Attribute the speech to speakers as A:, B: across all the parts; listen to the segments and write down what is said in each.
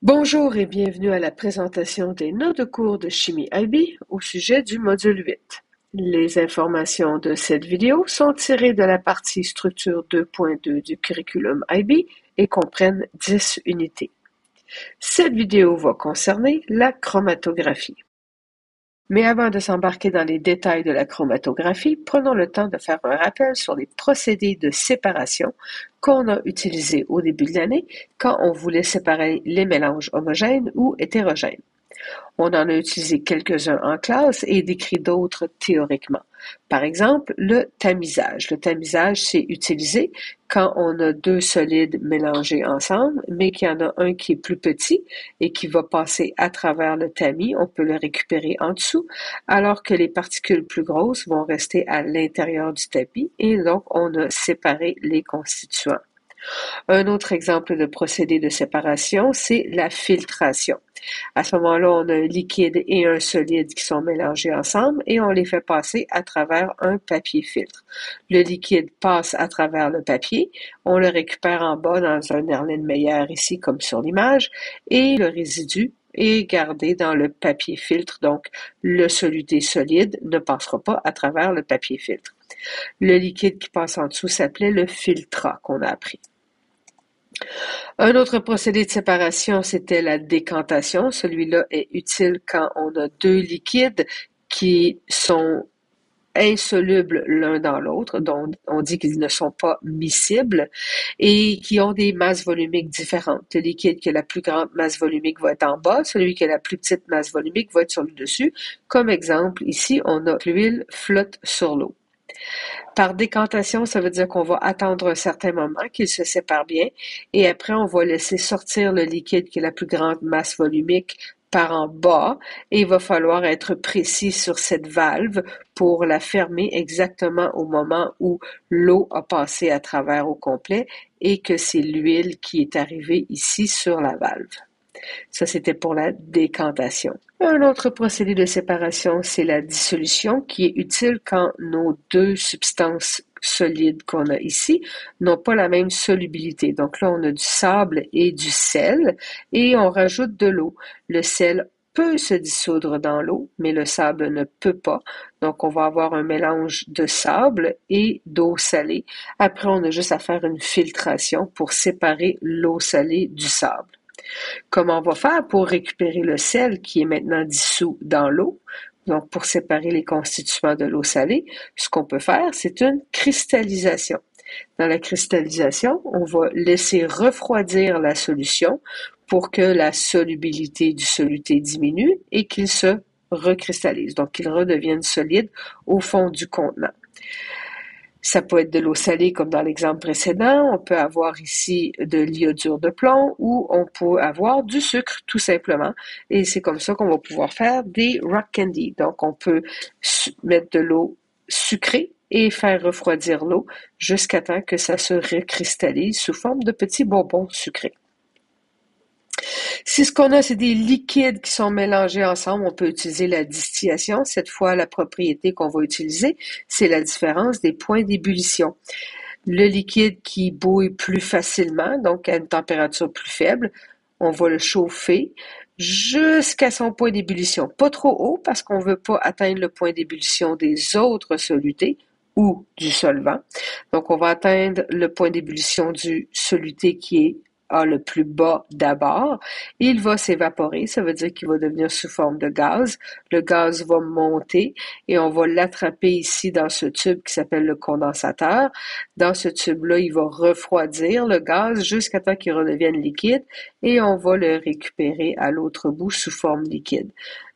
A: Bonjour et bienvenue à la présentation des notes de cours de chimie IB au sujet du module 8. Les informations de cette vidéo sont tirées de la partie structure 2.2 du curriculum IB et comprennent 10 unités. Cette vidéo va concerner la chromatographie. Mais avant de s'embarquer dans les détails de la chromatographie, prenons le temps de faire un rappel sur les procédés de séparation qu'on a utilisés au début de l'année quand on voulait séparer les mélanges homogènes ou hétérogènes. On en a utilisé quelques-uns en classe et décrit d'autres théoriquement. Par exemple, le tamisage. Le tamisage, c'est utilisé quand on a deux solides mélangés ensemble, mais qu'il y en a un qui est plus petit et qui va passer à travers le tamis. On peut le récupérer en dessous, alors que les particules plus grosses vont rester à l'intérieur du tapis et donc on a séparé les constituants. Un autre exemple de procédé de séparation, c'est la filtration. À ce moment-là, on a un liquide et un solide qui sont mélangés ensemble et on les fait passer à travers un papier filtre. Le liquide passe à travers le papier, on le récupère en bas dans un Erlenmeyer ici comme sur l'image et le résidu est gardé dans le papier filtre, donc le soluté solide ne passera pas à travers le papier filtre. Le liquide qui passe en dessous s'appelait le filtrat qu'on a appris. Un autre procédé de séparation, c'était la décantation. Celui-là est utile quand on a deux liquides qui sont insolubles l'un dans l'autre, dont on dit qu'ils ne sont pas miscibles et qui ont des masses volumiques différentes. Le liquide qui a la plus grande masse volumique va être en bas, celui qui a la plus petite masse volumique va être sur le dessus. Comme exemple, ici, on a l'huile flotte sur l'eau. Par décantation, ça veut dire qu'on va attendre un certain moment qu'il se sépare bien et après on va laisser sortir le liquide qui est la plus grande masse volumique par en bas et il va falloir être précis sur cette valve pour la fermer exactement au moment où l'eau a passé à travers au complet et que c'est l'huile qui est arrivée ici sur la valve. Ça, c'était pour la décantation. Un autre procédé de séparation, c'est la dissolution, qui est utile quand nos deux substances solides qu'on a ici n'ont pas la même solubilité. Donc là, on a du sable et du sel, et on rajoute de l'eau. Le sel peut se dissoudre dans l'eau, mais le sable ne peut pas. Donc, on va avoir un mélange de sable et d'eau salée. Après, on a juste à faire une filtration pour séparer l'eau salée du sable. Comment on va faire pour récupérer le sel qui est maintenant dissous dans l'eau? Donc, pour séparer les constituants de l'eau salée, ce qu'on peut faire, c'est une cristallisation. Dans la cristallisation, on va laisser refroidir la solution pour que la solubilité du soluté diminue et qu'il se recristallise, donc qu'il redevienne solide au fond du contenant. Ça peut être de l'eau salée comme dans l'exemple précédent, on peut avoir ici de l'iodure de plomb ou on peut avoir du sucre tout simplement. Et c'est comme ça qu'on va pouvoir faire des rock candy. Donc on peut mettre de l'eau sucrée et faire refroidir l'eau jusqu'à temps que ça se recristallise sous forme de petits bonbons sucrés. Si ce qu'on a, c'est des liquides qui sont mélangés ensemble, on peut utiliser la distillation. Cette fois, la propriété qu'on va utiliser, c'est la différence des points d'ébullition. Le liquide qui bouille plus facilement, donc à une température plus faible, on va le chauffer jusqu'à son point d'ébullition. Pas trop haut parce qu'on ne veut pas atteindre le point d'ébullition des autres solutés ou du solvant. Donc, on va atteindre le point d'ébullition du soluté qui est le plus bas d'abord, il va s'évaporer, ça veut dire qu'il va devenir sous forme de gaz. Le gaz va monter et on va l'attraper ici dans ce tube qui s'appelle le condensateur. Dans ce tube-là, il va refroidir le gaz jusqu'à temps qu'il redevienne liquide et on va le récupérer à l'autre bout sous forme liquide.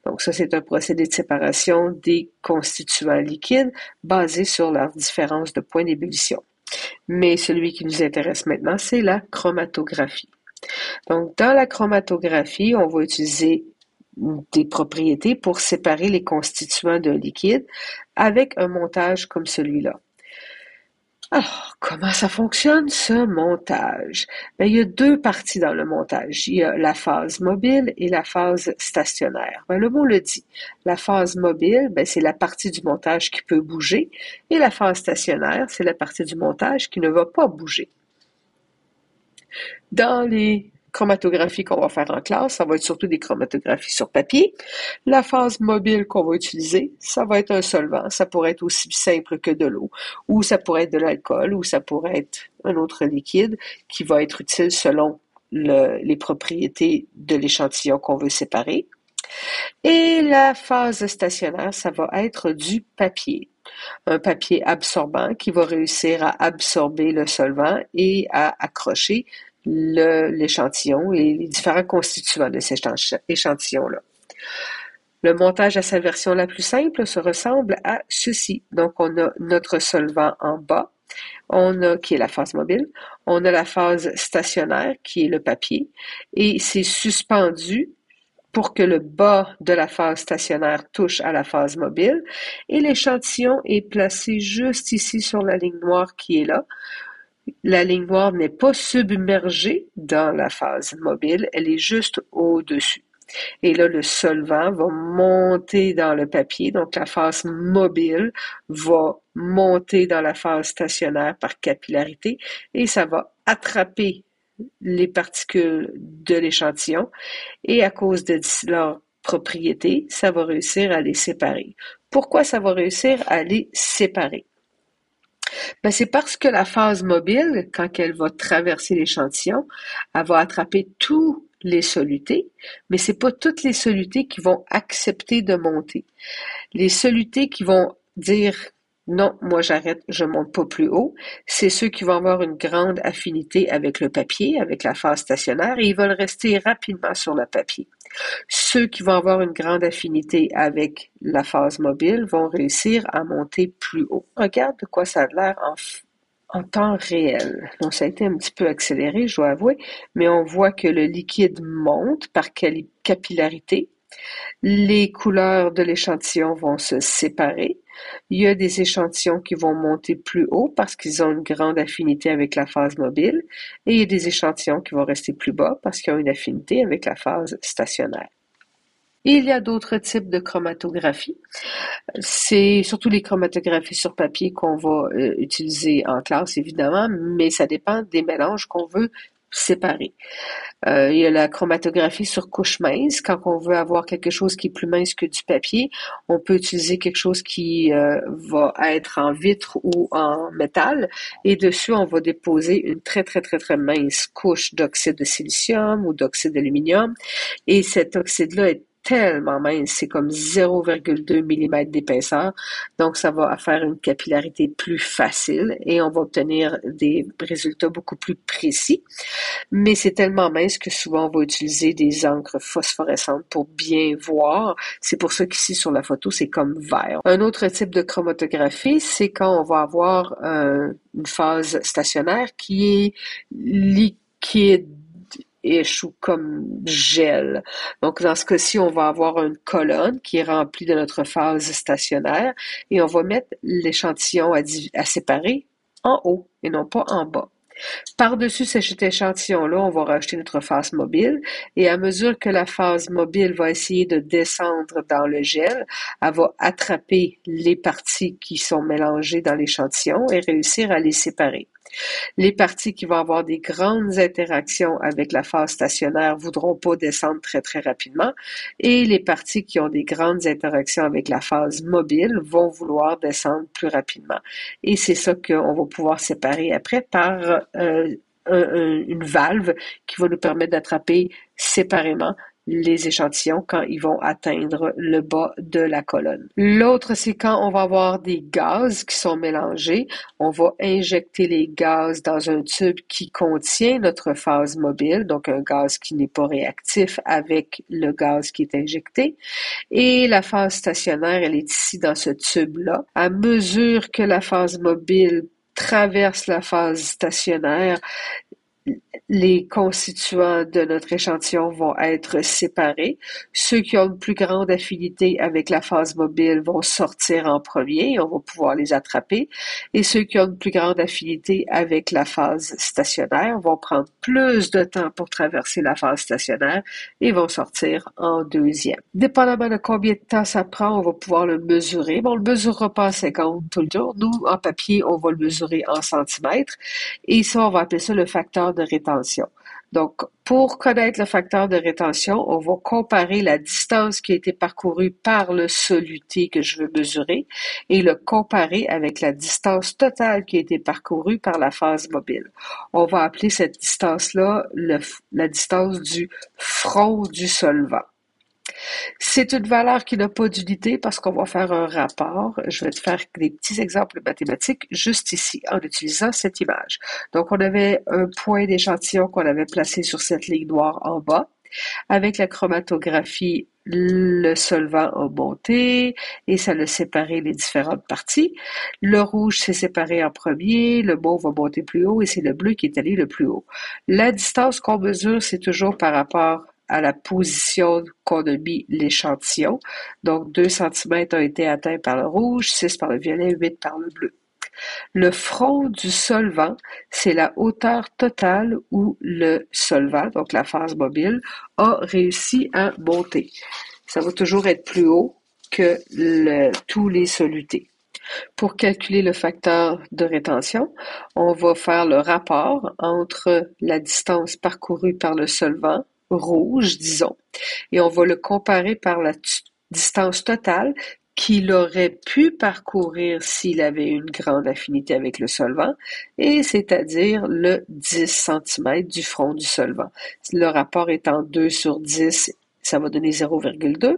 A: Donc ça, c'est un procédé de séparation des constituants liquides basé sur leur différence de point d'ébullition. Mais celui qui nous intéresse maintenant, c'est la chromatographie. Donc, dans la chromatographie, on va utiliser des propriétés pour séparer les constituants d'un liquide avec un montage comme celui-là. Alors, comment ça fonctionne, ce montage? Bien, il y a deux parties dans le montage. Il y a la phase mobile et la phase stationnaire. Bien, le mot le dit. La phase mobile, bien, c'est la partie du montage qui peut bouger et la phase stationnaire, c'est la partie du montage qui ne va pas bouger. Dans les chromatographie qu'on va faire en classe, ça va être surtout des chromatographies sur papier. La phase mobile qu'on va utiliser, ça va être un solvant. Ça pourrait être aussi simple que de l'eau, ou ça pourrait être de l'alcool, ou ça pourrait être un autre liquide qui va être utile selon les propriétés de l'échantillon qu'on veut séparer. Et la phase stationnaire, ça va être du papier. Un papier absorbant qui va réussir à absorber le solvant et à accrocher l'échantillon et les différents constituants de cet échantillon-là. Le montage à sa version la plus simple se ressemble à ceci. Donc, on a notre solvant en bas, qui est la phase mobile. On a la phase stationnaire, qui est le papier, et c'est suspendu pour que le bas de la phase stationnaire touche à la phase mobile. Et l'échantillon est placé juste ici sur la ligne noire qui est là. La ligne noire n'est pas submergée dans la phase mobile, elle est juste au-dessus. Et là, le solvant va monter dans le papier, donc la phase mobile va monter dans la phase stationnaire par capillarité et ça va attraper les particules de l'échantillon et à cause de leurs propriétés, ça va réussir à les séparer. Pourquoi ça va réussir à les séparer? Ben, c'est parce que la phase mobile, quand elle va traverser l'échantillon, elle va attraper tous les solutés, mais c'est pas toutes les solutés qui vont accepter de monter. Les solutés qui vont dire non, moi j'arrête, je monte pas plus haut, c'est ceux qui vont avoir une grande affinité avec le papier, avec la phase stationnaire, et ils veulent rester rapidement sur le papier. Ceux qui vont avoir une grande affinité avec la phase mobile vont réussir à monter plus haut. Regarde de quoi ça a l'air en temps réel. Donc, ça a été un petit peu accéléré, je dois avouer, mais on voit que le liquide monte par capillarité. Les couleurs de l'échantillon vont se séparer. Il y a des échantillons qui vont monter plus haut parce qu'ils ont une grande affinité avec la phase mobile et il y a des échantillons qui vont rester plus bas parce qu'ils ont une affinité avec la phase stationnaire. Il y a d'autres types de chromatographie. C'est surtout les chromatographies sur papier qu'on va utiliser en classe, évidemment, mais ça dépend des mélanges qu'on veut séparer. Il y a la chromatographie sur couche mince. Quand on veut avoir quelque chose qui est plus mince que du papier, on peut utiliser quelque chose qui va être en vitre ou en métal. Et dessus, on va déposer une très, très, très, très mince couche d'oxyde de silicium ou d'oxyde d'aluminium. Et cet oxyde-là est tellement mince, c'est comme 0,2 mm d'épaisseur, donc ça va faire une capillarité plus facile et on va obtenir des résultats beaucoup plus précis. Mais c'est tellement mince que souvent on va utiliser des encres phosphorescentes pour bien voir. C'est pour ça qu'ici sur la photo, c'est comme vert. Un autre type de chromatographie, c'est quand on va avoir une phase stationnaire qui est liquide ou comme gel. Donc, dans ce cas-ci, on va avoir une colonne qui est remplie de notre phase stationnaire et on va mettre l'échantillon à séparer en haut et non pas en bas. Par-dessus cet échantillon-là, on va rajouter notre phase mobile et à mesure que la phase mobile va essayer de descendre dans le gel, elle va attraper les parties qui sont mélangées dans l'échantillon et réussir à les séparer. Les parties qui vont avoir des grandes interactions avec la phase stationnaire voudront pas descendre très très rapidement et les parties qui ont des grandes interactions avec la phase mobile vont vouloir descendre plus rapidement. Et c'est ça qu'on va pouvoir séparer après par une valve qui va nous permettre d'attraper séparément les échantillons quand ils vont atteindre le bas de la colonne. L'autre, c'est quand on va avoir des gaz qui sont mélangés. On va injecter les gaz dans un tube qui contient notre phase mobile, donc un gaz qui n'est pas réactif avec le gaz qui est injecté. Et la phase stationnaire, elle est ici dans ce tube-là. À mesure que la phase mobile traverse la phase stationnaire, les constituants de notre échantillon vont être séparés. Ceux qui ont une plus grande affinité avec la phase mobile vont sortir en premier et on va pouvoir les attraper. Et ceux qui ont une plus grande affinité avec la phase stationnaire vont prendre plus de temps pour traverser la phase stationnaire et vont sortir en deuxième. Dépendamment de combien de temps ça prend, on va pouvoir le mesurer. Bon, on le mesurera pas en 50 tout le tour. Nous, en papier, on va le mesurer en centimètres. Et ça, on va appeler ça le facteur de rétention. Donc, pour connaître le facteur de rétention, on va comparer la distance qui a été parcourue par le soluté que je veux mesurer et le comparer avec la distance totale qui a été parcourue par la phase mobile. On va appeler cette distance-là la distance du front du solvant. C'est une valeur qui n'a pas d'unité parce qu'on va faire un rapport. Je vais te faire des petits exemples mathématiques juste ici en utilisant cette image. Donc, on avait un point d'échantillon qu'on avait placé sur cette ligne noire en bas. Avec la chromatographie, le solvant a monté et ça a séparé les différentes parties. Le rouge s'est séparé en premier, le mauve va monter plus haut et c'est le bleu qui est allé le plus haut. La distance qu'on mesure, c'est toujours par rapport à la position qu'on a mis l'échantillon. Donc, 2 cm ont été atteints par le rouge, 6 par le violet, 8 par le bleu. Le front du solvant, c'est la hauteur totale où le solvant, donc la phase mobile, a réussi à monter. Ça va toujours être plus haut que tous les solutés. Pour calculer le facteur de rétention, on va faire le rapport entre la distance parcourue par le solvant rouge, disons, et on va le comparer par la distance totale qu'il aurait pu parcourir s'il avait une grande affinité avec le solvant, et c'est-à-dire le 10 cm du front du solvant. Le rapport étant 2 sur 10, ça va donner 0,2.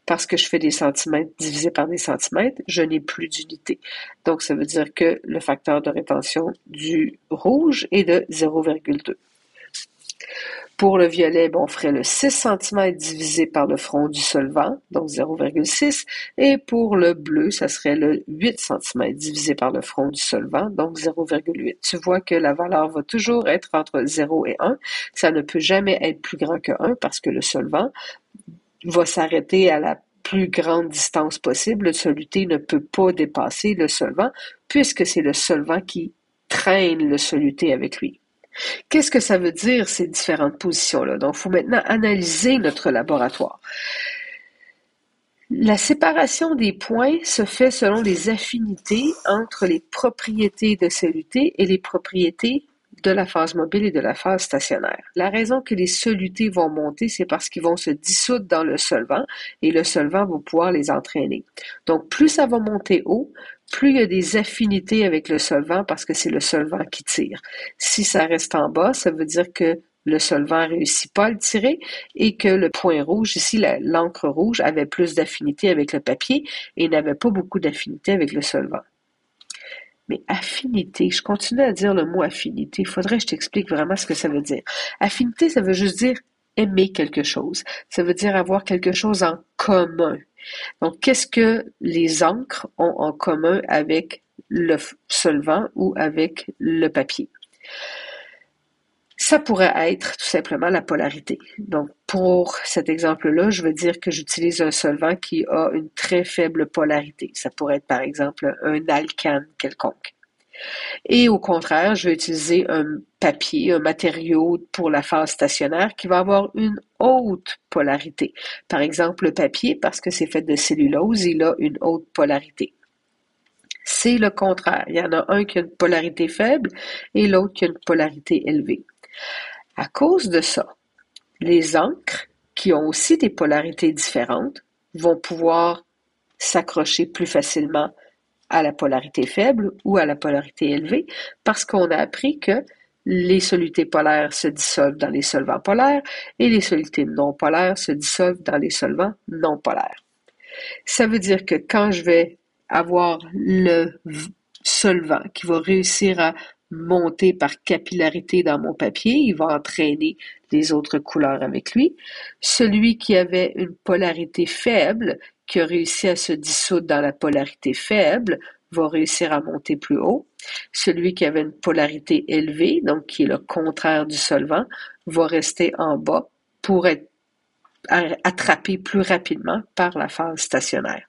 A: Parce que je fais des centimètres divisé par des centimètres, je n'ai plus d'unité. Donc, ça veut dire que le facteur de rétention du rouge est de 0,2. Pour le violet, on ferait le 6 cm divisé par le front du solvant, donc 0,6. Et pour le bleu, ça serait le 8 cm divisé par le front du solvant, donc 0,8. Tu vois que la valeur va toujours être entre 0 et 1. Ça ne peut jamais être plus grand que 1 parce que le solvant va s'arrêter à la plus grande distance possible. Le soluté ne peut pas dépasser le solvant puisque c'est le solvant qui traîne le soluté avec lui. Qu'est-ce que ça veut dire, ces différentes positions-là? Donc, il faut maintenant analyser notre laboratoire. La séparation des points se fait selon les affinités entre les propriétés de soluté et les propriétés de la phase mobile et de la phase stationnaire. La raison que les solutés vont monter, c'est parce qu'ils vont se dissoudre dans le solvant et le solvant va pouvoir les entraîner. Donc, plus ça va monter haut, plus il y a des affinités avec le solvant parce que c'est le solvant qui tire. Si ça reste en bas, ça veut dire que le solvant ne réussit pas à le tirer et que le point rouge, ici l'encre rouge, avait plus d'affinité avec le papier et n'avait pas beaucoup d'affinité avec le solvant. Mais affinité, je continue à dire le mot affinité, il faudrait que je t'explique vraiment ce que ça veut dire. Affinité, ça veut juste dire aimer quelque chose. Ça veut dire avoir quelque chose en commun. Donc, qu'est-ce que les encres ont en commun avec le solvant ou avec le papier? Ça pourrait être tout simplement la polarité. Donc, pour cet exemple-là, je veux dire que j'utilise un solvant qui a une très faible polarité. Ça pourrait être, par exemple, un alcane quelconque. Et au contraire, je vais utiliser un papier, un matériau pour la phase stationnaire qui va avoir une haute polarité. Par exemple, le papier, parce que c'est fait de cellulose, il a une haute polarité. C'est le contraire. Il y en a un qui a une polarité faible et l'autre qui a une polarité élevée. À cause de ça, les encres, qui ont aussi des polarités différentes, vont pouvoir s'accrocher plus facilement à la polarité faible ou à la polarité élevée parce qu'on a appris que les solutés polaires se dissolvent dans les solvants polaires et les solutés non polaires se dissolvent dans les solvants non polaires. Ça veut dire que quand je vais avoir le solvant qui va réussir à monter par capillarité dans mon papier, il va entraîner les autres couleurs avec lui. Celui qui avait une polarité faible, qui a réussi à se dissoudre dans la polarité faible, va réussir à monter plus haut. Celui qui avait une polarité élevée, donc qui est le contraire du solvant, va rester en bas pour être attrapé plus rapidement par la phase stationnaire.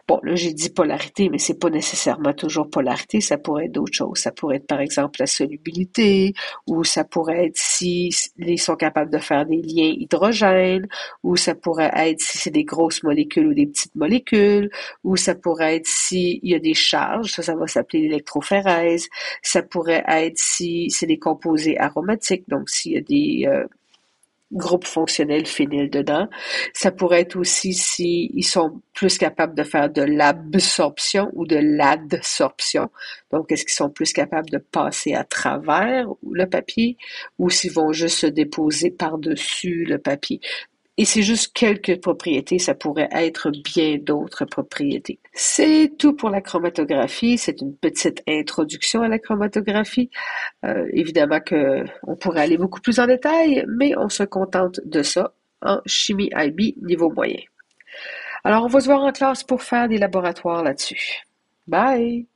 A: Bon, là, j'ai dit polarité, mais c'est pas nécessairement toujours polarité, ça pourrait être d'autres choses. Ça pourrait être, par exemple, la solubilité, ou ça pourrait être si ils sont capables de faire des liens hydrogènes, ou ça pourrait être si c'est des grosses molécules ou des petites molécules, ou ça pourrait être s'il y a des charges, ça va s'appeler l'électrophérèse. Ça pourrait être si c'est des composés aromatiques, donc s'il y a des groupe fonctionnel phényl dedans. Ça pourrait être aussi si ils sont plus capables de faire de l'absorption ou de l'adsorption. Donc, est-ce qu'ils sont plus capables de passer à travers le papier ou s'ils vont juste se déposer par-dessus le papier? Et c'est juste quelques propriétés, ça pourrait être bien d'autres propriétés. C'est tout pour la chromatographie, c'est une petite introduction à la chromatographie. Évidemment que on pourrait aller beaucoup plus en détail, mais on se contente de ça en chimie IB niveau moyen. Alors, on va se voir en classe pour faire des laboratoires là-dessus. Bye!